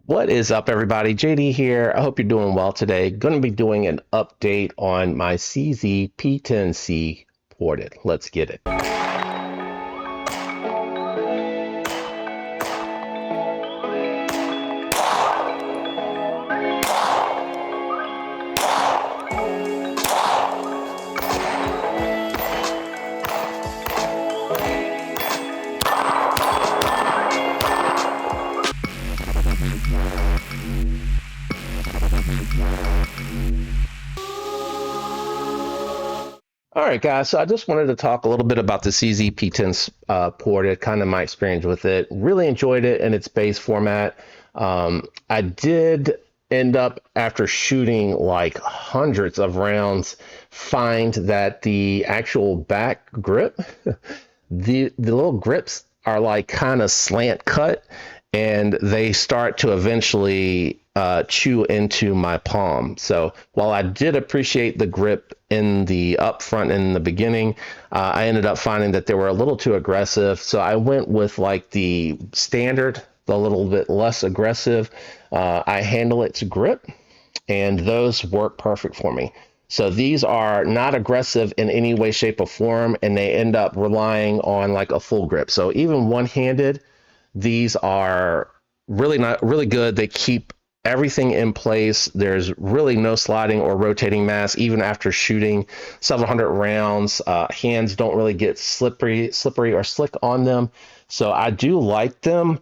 What is up, everybody? JD here. I hope you're doing well today. Going to be doing an update on my CZ P-10C Ported. Let's get it. All right, guys, so I just wanted to talk a little bit about the CZ P-10C Ported, kind of my experience with it. Really enjoyed it in its base format. I did end up, after shooting like hundreds of rounds, find that the actual back grip, the little grips are like kind of slant cut, and they start to eventually chew into my palm. So while I did appreciate the grip in the up front in the beginning, I ended up finding that they were a little too aggressive. So I went with like the standard, the little bit less aggressive HandleItz grip, and those work perfect for me. So these are not aggressive in any way, shape, or form, and they end up relying on like a full grip. So even one-handed, these are really good. They keep everything in place. There's really no sliding or rotating mass, even after shooting several hundred rounds. Hands don't really get slippery or slick on them. So I do like them.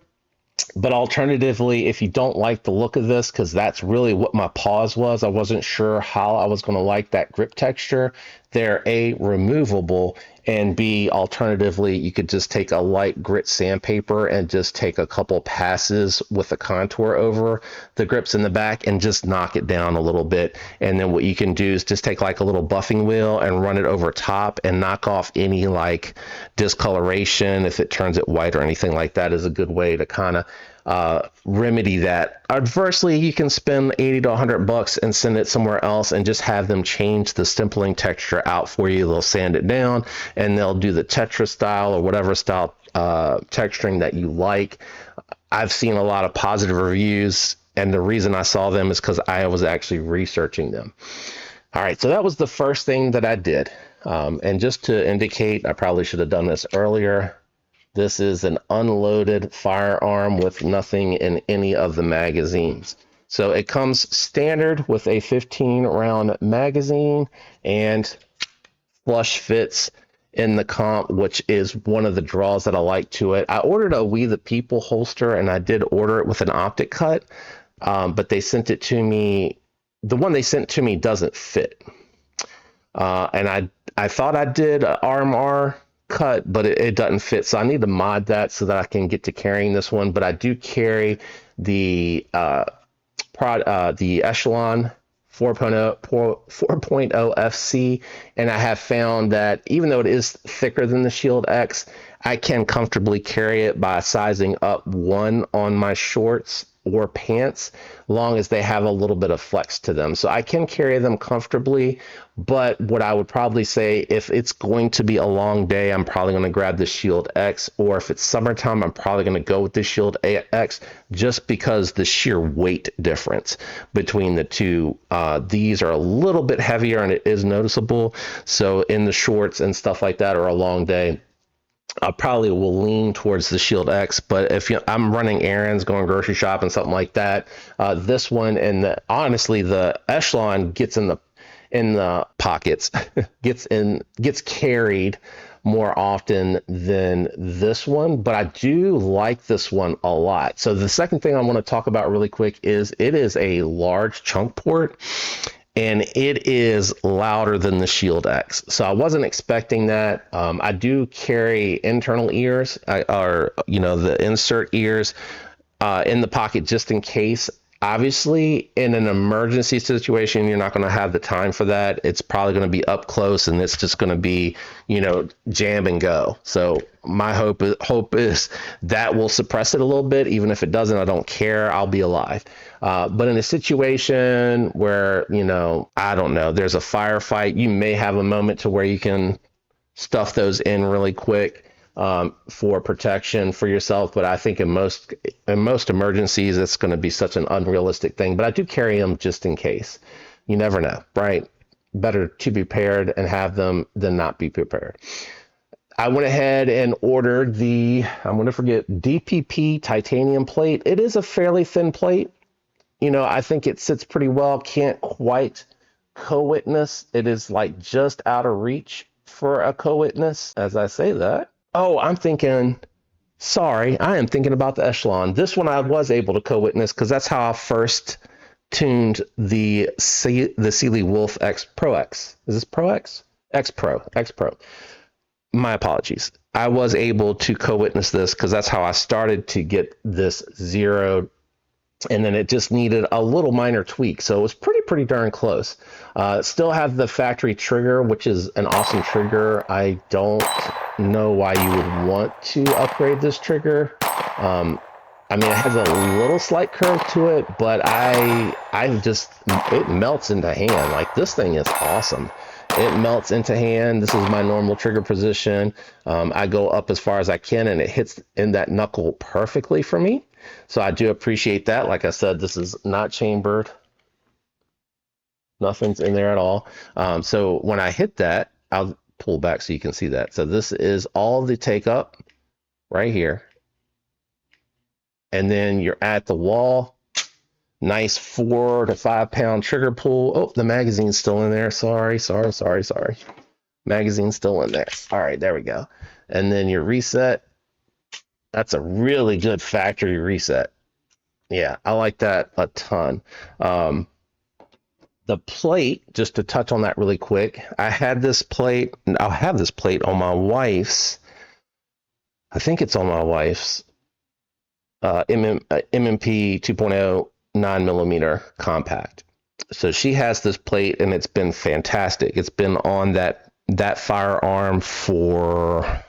But alternatively, if you don't like the look of this, because that's really what my pause was, I wasn't sure how I was going to like that grip texture. They're A, removable, and B, alternatively, you could just take a light grit sandpaper and just take a couple passes with a contour over the grips in the back and just knock it down a little bit. And then what you can do is just take like a little buffing wheel and run it over top and knock off any like discoloration. If it turns it white or anything like that, is a good way to kind of remedy that. Adversely, you can spend 80 to 100 bucks and send it somewhere else and just have them change the stippling texture out for you. They'll sand it down and they'll do the Tetra style or whatever style texturing that you like. I've seen a lot of positive reviews, and the reason I saw them is because I was actually researching them. All right, so that was the first thing that I did. And just to indicate, I probably should have done this earlier. This is an unloaded firearm with nothing in any of the magazines. So it comes standard with a 15-round magazine and flush fits in the comp, which is one of the draws that I like to it. I ordered a We the People holster, and I did order it with an Optic cut, but they sent it to me. The one they sent to me doesn't fit. And I thought I did a RMR cut, but it doesn't fit. So I need to mod that so that I can get to carrying this one. But I do carry the Echelon 4.0 FC, and I have found that even though it is thicker than the Shield X, I can comfortably carry it by sizing up one on my shorts or pants, long as they have a little bit of flex to them. So I can carry them comfortably, but what I would probably say, if it's going to be a long day, I'm probably going to grab the Shield X, or if it's summertime, I'm probably going to go with the Shield X, just because the sheer weight difference between the two. These are a little bit heavier and it is noticeable. So in the shorts and stuff like that, or a long day, I probably will lean towards the Shield X. But if I'm running errands, going grocery shopping, something like that, this one, and honestly, the Echelon gets in the pockets, gets carried more often than this one, but I do like this one a lot. So the second thing I want to talk about really quick is it is a large chunk port, and it is louder than the Shield X. So I wasn't expecting that. I do carry internal ears, the insert ears in the pocket just in case. Obviously, in an emergency situation, you're not going to have the time for that. It's probably going to be up close, and it's just going to be, jam and go. So my hope is that will suppress it a little bit. Even if it doesn't, I don't care. I'll be alive. But in a situation where, I don't know, there's a firefight, you may have a moment to where you can stuff those in really quick. for protection for yourself. But I think in most emergencies, it's going to be such an unrealistic thing. But I do carry them just in case. You never know, right? Better to be prepared and have them than not be prepared. I went ahead and ordered the, I'm going to forget, DPP titanium plate. It is a fairly thin plate. You know, I think it sits pretty well. Can't quite co-witness. It is like just out of reach for a co-witness as I say that. Oh, I am thinking about the Echelon. This one I was able to co-witness because that's how I first tuned the Cyelee Wolf X Pro X. Is this Pro X? X Pro. My apologies. I was able to co-witness this because that's how I started to get this zeroed, and then it just needed a little minor tweak. So it was pretty darn close. Still have the factory trigger, which is an awesome trigger. I don't know why you would want to upgrade this trigger. I mean, it has a little slight curve to it, but it melts into hand. Like, this thing is awesome. It melts into hand. This is my normal trigger position. I go up as far as I can, and it hits in that knuckle perfectly for me. So I do appreciate that. Like I said, this is not chambered. Nothing's in there at all. So when I hit that, I'll pull back so you can see that. So this is all the take up right here. And then you're at the wall. Nice 4 to 5 pound trigger pull. Oh, the magazine's still in there. Sorry. Magazine's still in there. All right, there we go. And then your reset. That's a really good factory reset. Yeah, I like that a ton. The plate, just to touch on that really quick, I'll have this plate on my wife's, I think it's on my wife's MMP 2.0 9mm compact. So she has this plate and it's been fantastic. It's been on that firearm for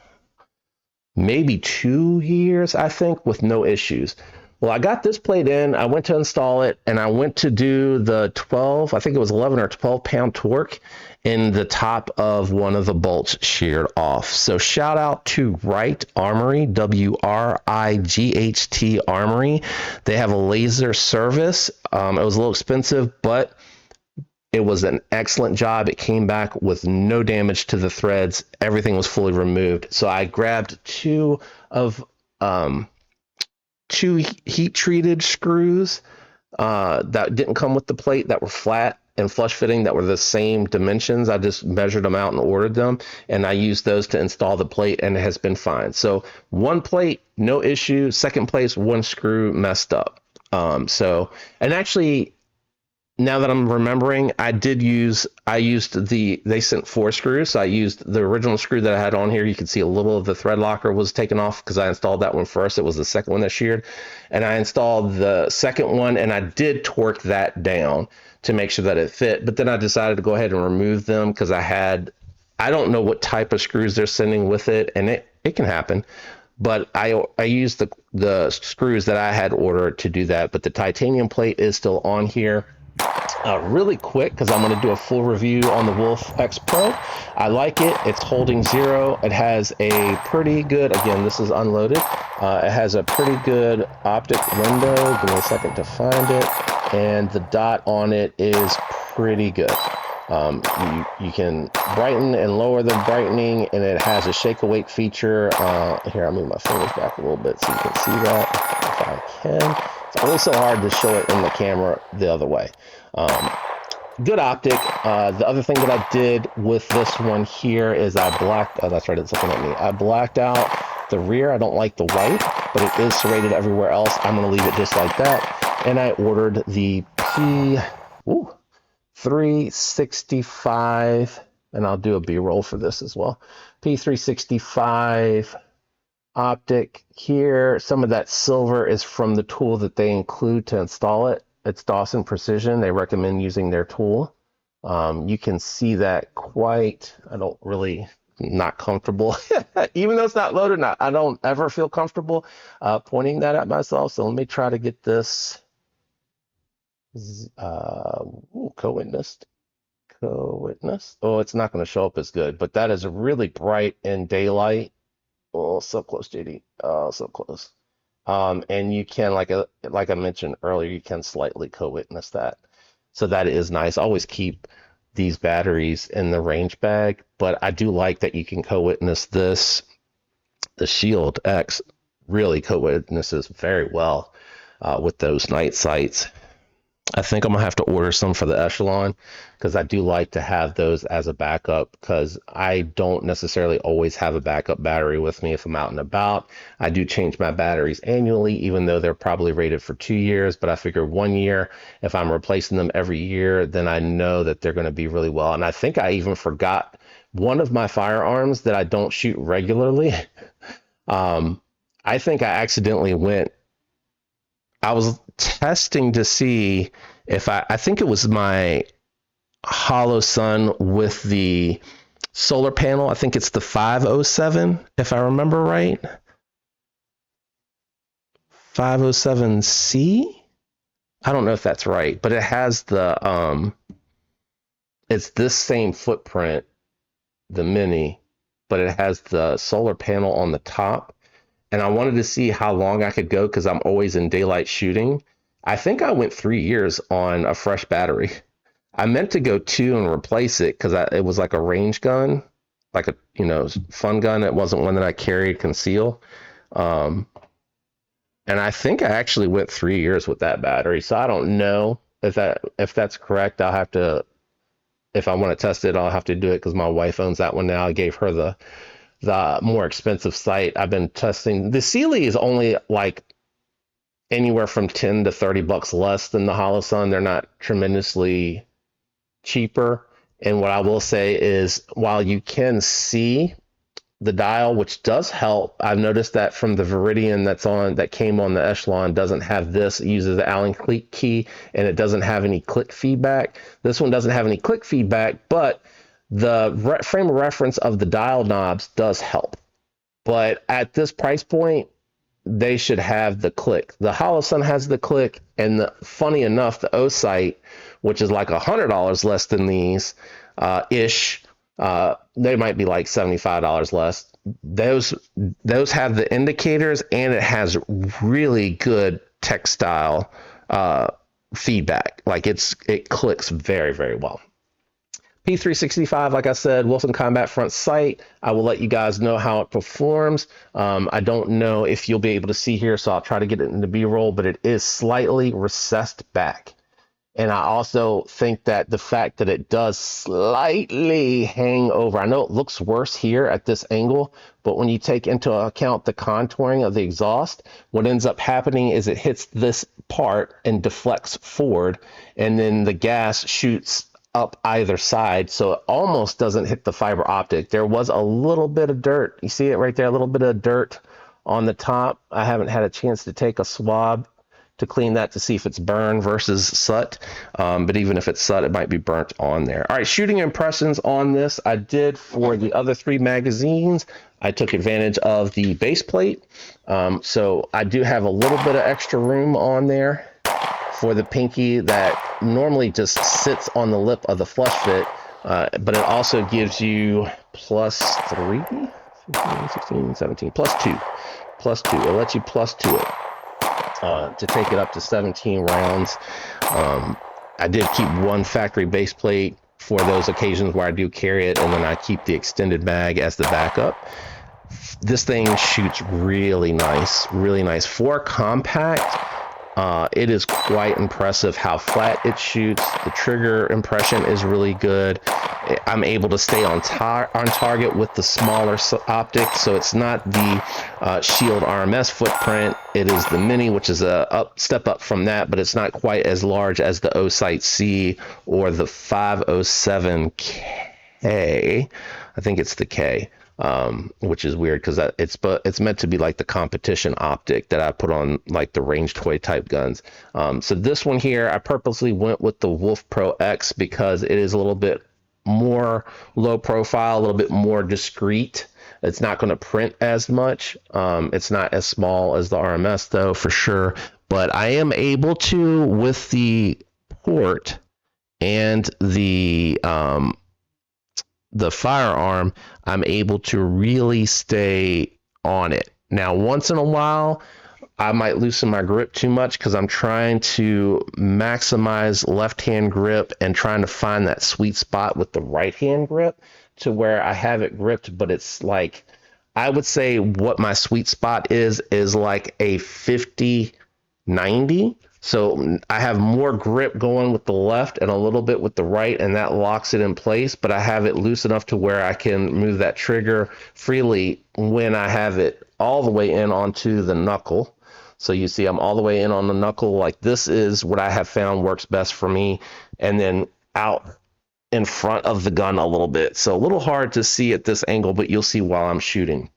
maybe 2 years, I think, with no issues. Well, I got this plate in, I went to install it, and I went to do the 12, I think it was 11 or 12 pound torque in the top of one of the bolts sheared off. So shout out to Wright Armory, WRIGHT Armory. They have a laser service. It was a little expensive, but it was an excellent job. It came back with no damage to the threads. Everything was fully removed. So I grabbed two heat treated screws that didn't come with the plate, that were flat and flush fitting, that were the same dimensions. I just measured them out and ordered them, and I used those to install the plate, and it has been fine. So one plate, no issue. Second place, one screw messed up. And actually, now that I'm remembering, they sent 4 screws. So I used the original screw that I had on here. You can see a little of the thread locker was taken off because I installed that one first. It was the second one that sheared. And I installed the second one, and I did torque that down to make sure that it fit. But then I decided to go ahead and remove them because I don't know what type of screws they're sending with it, and it can happen. But I used the screws that I had ordered to do that. But the titanium plate is still on here. Really quick, because I'm going to do a full review on the Wolf X Pro. I like it. It's holding zero. It has a pretty good, again, this is unloaded. It has a pretty good optic window. Give me a second to find it. And the dot on it is pretty good. You can brighten and lower the brightening, and it has a shake awake feature. Here, I'll move my fingers back a little bit so you can see that if I can. It's always so hard to show it in the camera the other way. Good optic. The other thing that I did with this one here is I blacked, oh, that's right, it's looking at me. I blacked out the rear. I don't like the white, but it is serrated everywhere else. I'm going to leave it just like that. And I ordered the P365, and I'll do a B-roll for this as well. P365 Optic here. Some of that silver is from the tool that they include to install it. It's Dawson Precision. They recommend using their tool. You can see that not comfortable. Even though it's not loaded, I don't ever feel comfortable pointing that at myself. So let me try to get this co-witnessed. Oh, it's not going to show up as good, but that is really bright in daylight. Oh, so close, JD. Oh, so close. And you can, like I mentioned earlier, you can slightly co-witness that. So that is nice. Always keep these batteries in the range bag, but I do like that you can co-witness this. The Shield X really co-witnesses very well with those night sights. I think I'm gonna have to order some for the Echelon because I do like to have those as a backup because I don't necessarily always have a backup battery with me if I'm out and about. I do change my batteries annually, even though they're probably rated for 2 years, but I figure 1 year, if I'm replacing them every year, then I know that they're going to be really well. And I think I even forgot one of my firearms that I don't shoot regularly. I think I accidentally I was testing to see if I think it was my Hollow Sun with the solar panel. I think it's the 507, if I remember right. 507C? I don't know if that's right, but it has it's this same footprint, the Mini, but it has the solar panel on the top. And I wanted to see how long I could go because I'm always in daylight shooting. I think I went 3 years on a fresh battery. I meant to go 2 and replace it because it was like a range gun, like a fun gun. It wasn't one that I carried conceal. And I think I actually went 3 years with that battery. So I don't know if that's correct. I'll have to, if I want to test it, I'll have to do it because my wife owns that one now. I gave her the more expensive sight. I've been testing. The Cyelee is only like anywhere from 10 to 30 bucks less than the Hollow Sun. They're not tremendously cheaper. And what I will say is, while you can see the dial, which does help, I've noticed that from the Viridian that came on the Echelon doesn't have this. It uses the Allen key and it doesn't have any click feedback. This one doesn't have any click feedback, but the frame of reference of the dial knobs does help. But at this price point, they should have the click. The Hollow Sun has the click, and funny enough, the O-Sight, which is like $100 less than these, they might be like $75 less. Those have the indicators, and it has really good textile feedback. Like it clicks very, very well. P365, like I said, Wilson Combat Front Sight. I will let you guys know how it performs. I don't know if you'll be able to see here, so I'll try to get it into B-roll, but it is slightly recessed back. And I also think that the fact that it does slightly hang over, I know it looks worse here at this angle, but when you take into account the contouring of the exhaust, what ends up happening is it hits this part and deflects forward, and then the gas shoots up either side, so it almost doesn't hit the fiber optic. There was a little bit of dirt. You see it right there, a little bit of dirt on the top. I haven't had a chance to take a swab to clean that to see if it's burn versus soot. But even if it's soot, it might be burnt on there. All right, shooting impressions on this. I did for the other 3 magazines. I took advantage of the base plate. So I do have a little bit of extra room on there for the pinky that normally just sits on the lip of the flush fit, but it also gives you +3, 15, 16, 17, +2. It lets you +2 it to take it up to 17 rounds. I did keep 1 factory base plate for those occasions where I do carry it, and then I keep the extended mag as the backup. This thing shoots really nice, really nice. For compact, it is quite impressive how flat it shoots. The trigger impression is really good. I'm able to stay on target with the smaller optic, so it's not the Shield RMS footprint. It is the Mini, which is a step up from that, but it's not quite as large as the O-Sight C or the 507K. I think it's the K. Which is weird because it's meant to be like the competition optic that I put on like the range toy type guns. So this one here, I purposely went with the Wolf Pro X because it is a little bit more low profile, a little bit more discreet. It's not going to print as much. It's not as small as the RMS though, for sure. But I am able to, with the port and the firearm, I'm able to really stay on it. Now, once in a while, I might loosen my grip too much because I'm trying to maximize left hand grip and trying to find that sweet spot with the right hand grip to where I have it gripped, but it's like, I would say what my sweet spot is like a 50-90. So I have more grip going with the left and a little bit with the right, and that locks it in place, but I have it loose enough to where I can move that trigger freely when I have it all the way in onto the knuckle. So you see I'm all the way in on the knuckle. Like, this is what I have found works best for me, and then out in front of the gun a little bit. So a little hard to see at this angle, but you'll see while I'm shooting.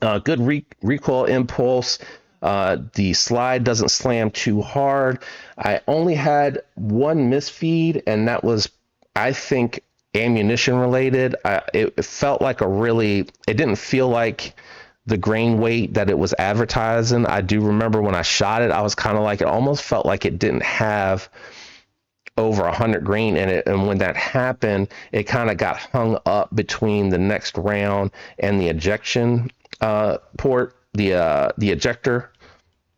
Good recoil impulse. The slide doesn't slam too hard. I only had one misfeed, and that was, I think, ammunition related. It felt like it didn't feel like the grain weight that it was advertising. I do remember when I shot it, I was kind of like, it almost felt like it didn't have over 100 grain in it. And when that happened, it kind of got hung up between the next round and the ejection port, the ejector,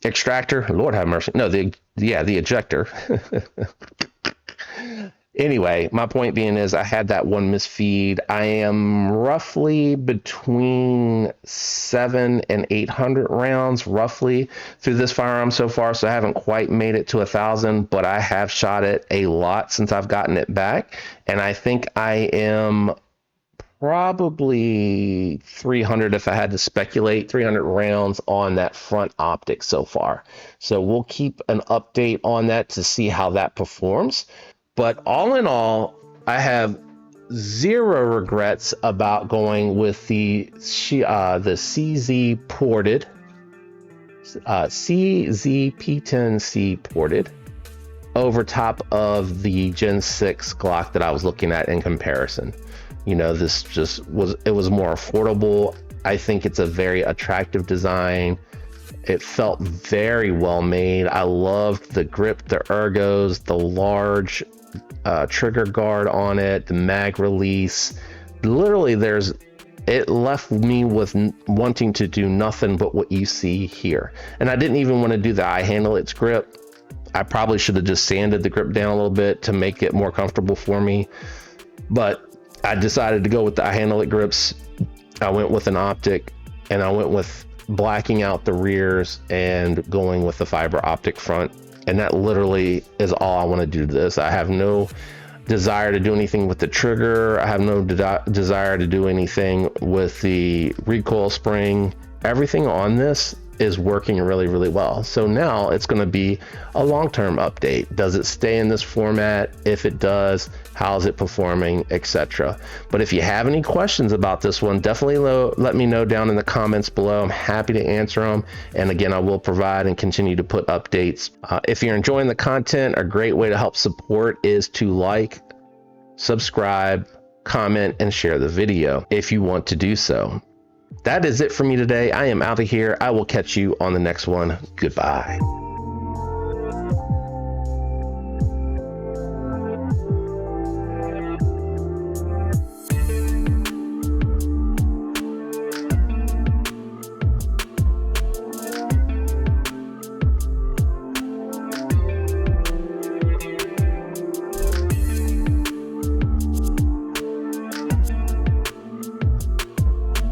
extractor, Lord have mercy. No, the ejector. Anyway, my point being is I had that one misfeed. I am roughly between 700 and 800 rounds roughly through this firearm so far, so I haven't quite made it to 1,000, but I have shot it a lot since I've gotten it back, and I think I am probably 300, if I had to speculate, 300 rounds on that front optic so far. So we'll keep an update on that to see how that performs. But all in all, I have zero regrets about going with the CZ Ported, CZ P-10C Ported over top of the Gen 6 Glock that I was looking at in comparison. You know, this just was more affordable. I think it's a very attractive design. It felt very well made. I loved the grip, the ergos, the large trigger guard on it, the mag release. Literally, it left me with wanting to do nothing but what you see here. And I didn't even want to do the HandleItz grip. I probably should have just sanded the grip down a little bit to make it more comfortable for me. But I decided to go with the HandleItz grips. I went with an Optic, and I went with blacking out the rears and going with the fiber optic front. And that literally is all I want to do to this. I have no desire to do anything with the trigger. I have no desire to do anything with the recoil spring. Everything on this is working really, really well. So now it's going to be a long-term update. Does it stay in this format? If it does, how's it performing, etc. But if you have any questions about this one, definitely let me know down in the comments below. I'm happy to answer them. And again, I will provide and continue to put updates. If you're enjoying the content, a great way to help support is to like, subscribe, comment, and share the video if you want to do so. That is it for me today. I am out of here. I will catch you on the next one. Goodbye.